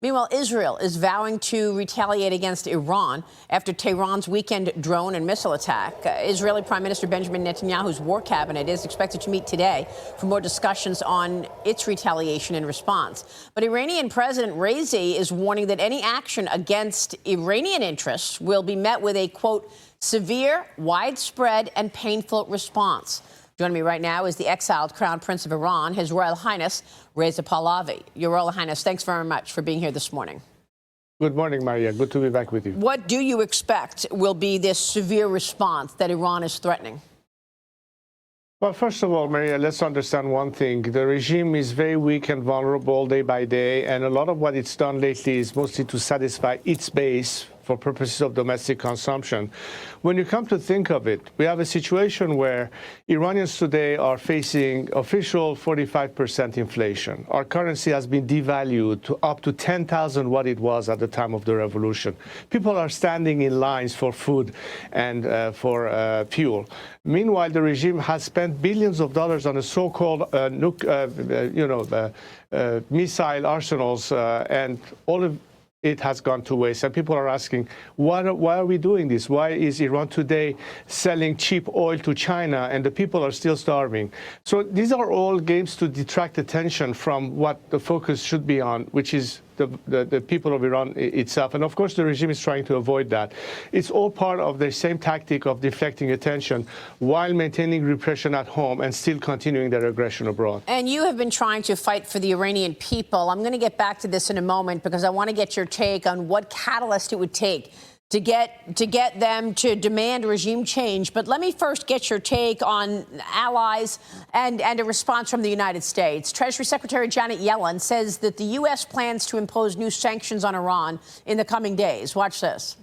Meanwhile, Israel is vowing to retaliate against Iran after Tehran's weekend drone and missile attack. Israeli Prime Minister Benjamin Netanyahu's war cabinet is expected to meet today for more discussions on its retaliation in response. But Iranian President Raisi is warning that any action against Iranian interests will be met with a, quote, severe, widespread, and painful response. Joining me right now is the exiled Crown Prince of Iran, His Royal Highness Reza Pahlavi. Your Royal Highness, thanks very much for being here this morning. Good morning, Maria. Good to be back with you. What do you expect will be this severe response that Iran is threatening? Well, first of all, Maria, let's understand one thing. The regime is very weak and vulnerable day by day, and a lot of what it's done lately is mostly to satisfy its base for purposes of domestic consumption. When you come to think of it, we have a situation where Iranians today are facing official 45% inflation. Our currency has been devalued to up to 10,000 what it was at the time of the revolution. People are standing in lines for food and for fuel. Meanwhile, the regime has spent billions of dollars on a so-called missile arsenals, and all of it has gone to waste. And people are asking, why are we doing this? Why is Iran today selling cheap oil to China and the people are still starving? So these are all games to detract attention from what the focus should be on, which is the people of Iran itself. And of course, the regime is trying to avoid that. It's all part of the same tactic of deflecting attention while maintaining repression at home and still continuing their aggression abroad. And you have been trying to fight for the Iranian people. I'm going to get back to this in a moment because I want to get your take on what catalyst it would take to get them to demand regime change. But let me first get your take on allies and a response from the United States. Treasury Secretary Janet Yellen says that the U.S. plans to impose new sanctions on Iran in the coming days. Watch this.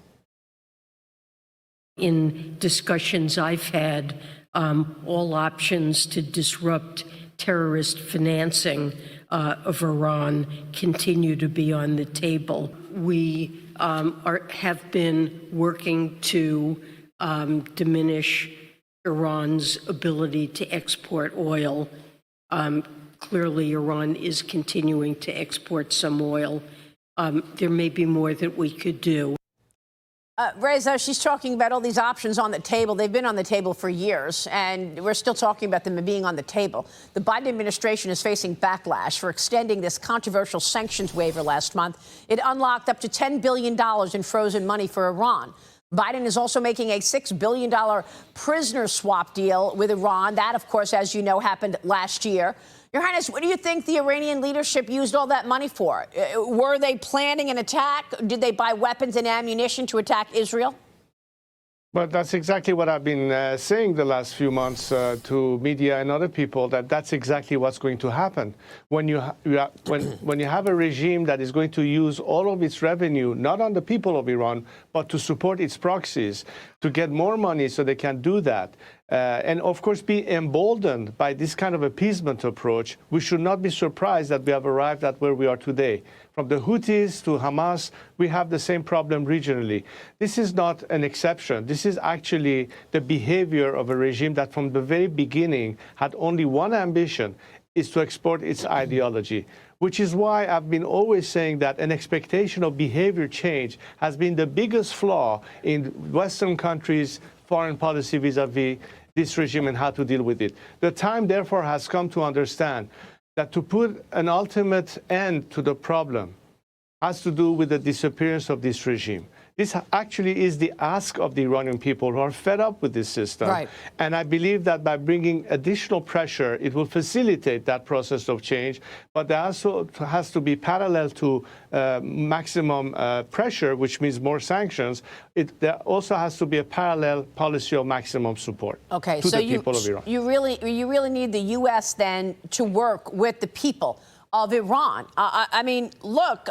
In discussions I've had, all options to disrupt terrorist financing of Iran continue to be on the table. We have been working to diminish Iran's ability to export oil. Clearly, Iran is continuing to export some oil. There may be more that we could do. Reza, she's talking about all these options on the table. They've been on the table for years, and we're still talking about them being on the table. The Biden administration is facing backlash for extending this controversial sanctions waiver last month. It unlocked up to $10 billion in frozen money for Iran. Biden is also making a $6 billion prisoner swap deal with Iran. That, of course, as you know, happened last year. Your Highness, what do you think the Iranian leadership used all that money for? Were they planning an attack? Did they buy weapons and ammunition to attack Israel? But that's exactly what I've been saying the last few months to media and other people, that's exactly what's going to happen. When you have a regime that is going to use all of its revenue, not on the people of Iran, but to support its proxies, to get more money so they can do that, and of course be emboldened by this kind of appeasement approach, we should not be surprised that we have arrived at where we are today. From the Houthis to Hamas, we have the same problem regionally. This is not an exception. This is actually the behavior of a regime that from the very beginning had only one ambition, is to export its ideology, which is why I've been always saying that an expectation of behavior change has been the biggest flaw in Western countries' foreign policy vis-a-vis this regime and how to deal with it. The time, therefore, has come to understand that to put an ultimate end to the problem has to do with the disappearance of this regime. This actually is the ask of the Iranian people who are fed up with this system. Right. And I believe that by bringing additional pressure, it will facilitate that process of change. But there also has to be parallel to maximum pressure, which means more sanctions. There also has to be a parallel policy of maximum support to the people of Iran. You really need the U.S. then to work with the people of Iran. I mean, look,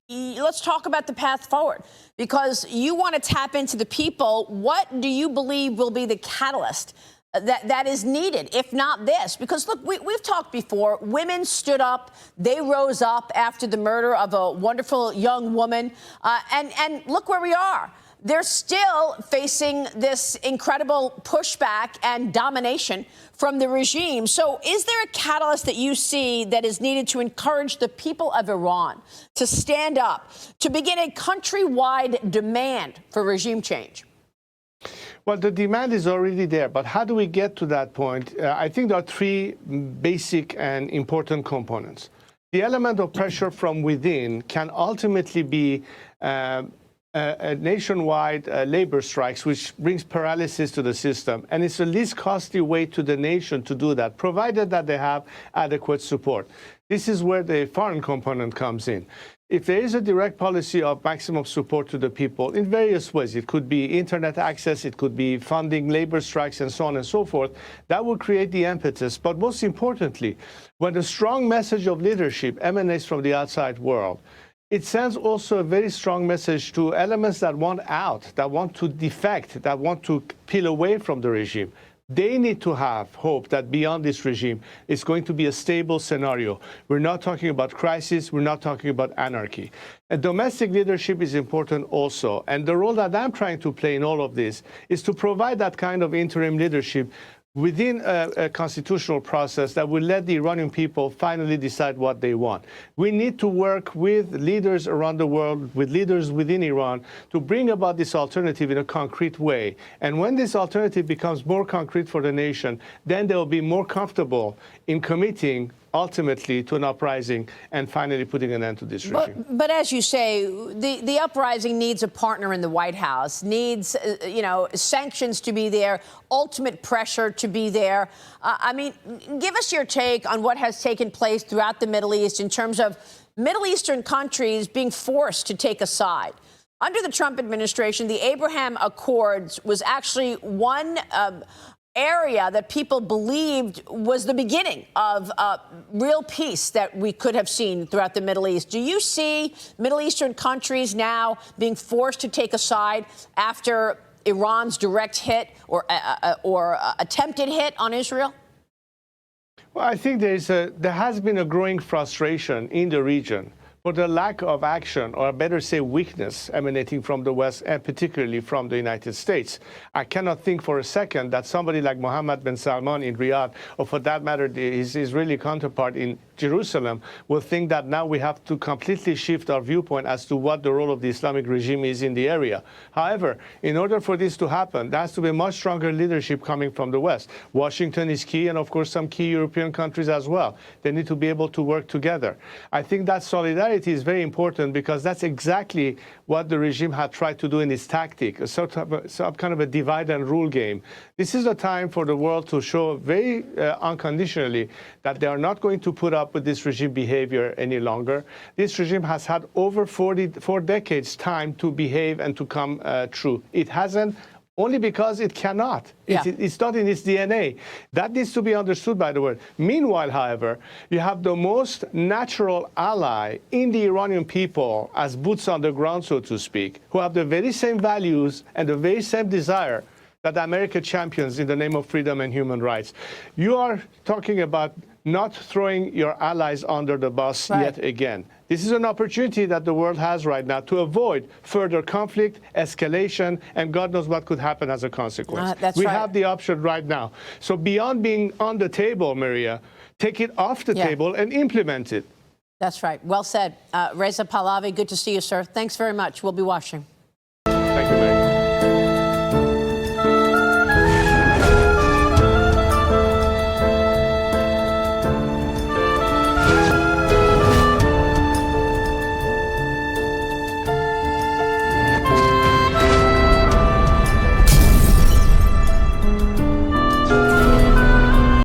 let's talk about the path forward, because you want to tap into the people. What do you believe will be the catalyst that is needed, if not this? Because, look, we've talked before. Women stood up. They rose up after the murder of a wonderful young woman. And look where we are. they're still facing this incredible pushback and domination from the regime. So is there a catalyst that you see that is needed to encourage the people of Iran to stand up, to begin a countrywide demand for regime change? Well, the demand is already there, but how do we get to that point? I think there are three basic and important components. The element of pressure from within can ultimately be a nationwide labor strikes, which brings paralysis to the system. And it's the least costly way to the nation to do that, provided that they have adequate support. This is where the foreign component comes in. If there is a direct policy of maximum support to the people in various ways, it could be internet access, it could be funding labor strikes and so on and so forth, that will create the impetus. But most importantly, when a strong message of leadership emanates from the outside world, it sends also a very strong message to elements that want out, that want to defect, that want to peel away from the regime. They need to have hope that beyond this regime, it's going to be a stable scenario. We're not talking about crisis. We're not talking about anarchy. And domestic leadership is important also. And the role that I'm trying to play in all of this is to provide that kind of interim leadership within a constitutional process that will let the Iranian people finally decide what they want. We need to work with leaders around the world, with leaders within Iran, to bring about this alternative in a concrete way. And when this alternative becomes more concrete for the nation, then they will be more comfortable in committing ultimately to an uprising and finally putting an end to this regime. But as you say, the uprising needs a partner in the White House, needs, sanctions to be there, ultimate pressure to be there. I mean, give us your take on what has taken place throughout the Middle East in terms of Middle Eastern countries being forced to take a side. Under the Trump administration, the Abraham Accords was actually one area that people believed was the beginning of real peace that we could have seen throughout the Middle East. Do you see Middle Eastern countries now being forced to take a side after Iran's direct hit or attempted hit on Israel? Well, I think there has been a growing frustration in the region for the lack of action, or better say weakness, emanating from the West, and particularly from the United States. I cannot think for a second that somebody like Mohammed bin Salman in Riyadh, or for that matter, his Israeli counterpart in Jerusalem, will think that now we have to completely shift our viewpoint as to what the role of the Islamic regime is in the area. However, in order for this to happen, there has to be much stronger leadership coming from the West. Washington is key, and of course some key European countries as well. They need to be able to work together. I think that solidarity is very important, because that's exactly what the regime had tried to do in its tactic, some kind of a divide and rule game. This is a time for the world to show very unconditionally that they are not going to put up with this regime behavior any longer. This regime has had over 4 decades time to behave and to come true. It hasn't, only because it cannot. Yeah. It's not in its DNA. That needs to be understood by the world. Meanwhile, however, you have the most natural ally in the Iranian people as boots on the ground, so to speak, who have the very same values and the very same desire that America champions in the name of freedom and human rights. You are talking about not throwing your allies under the bus yet again. This is an opportunity that the world has right now to avoid further conflict, escalation, and God knows what could happen as a consequence. We have the option right now. So beyond being on the table, Maria, take it off the table and implement it. That's right. Well said. Reza Pahlavi, good to see you, sir. Thanks very much. We'll be watching.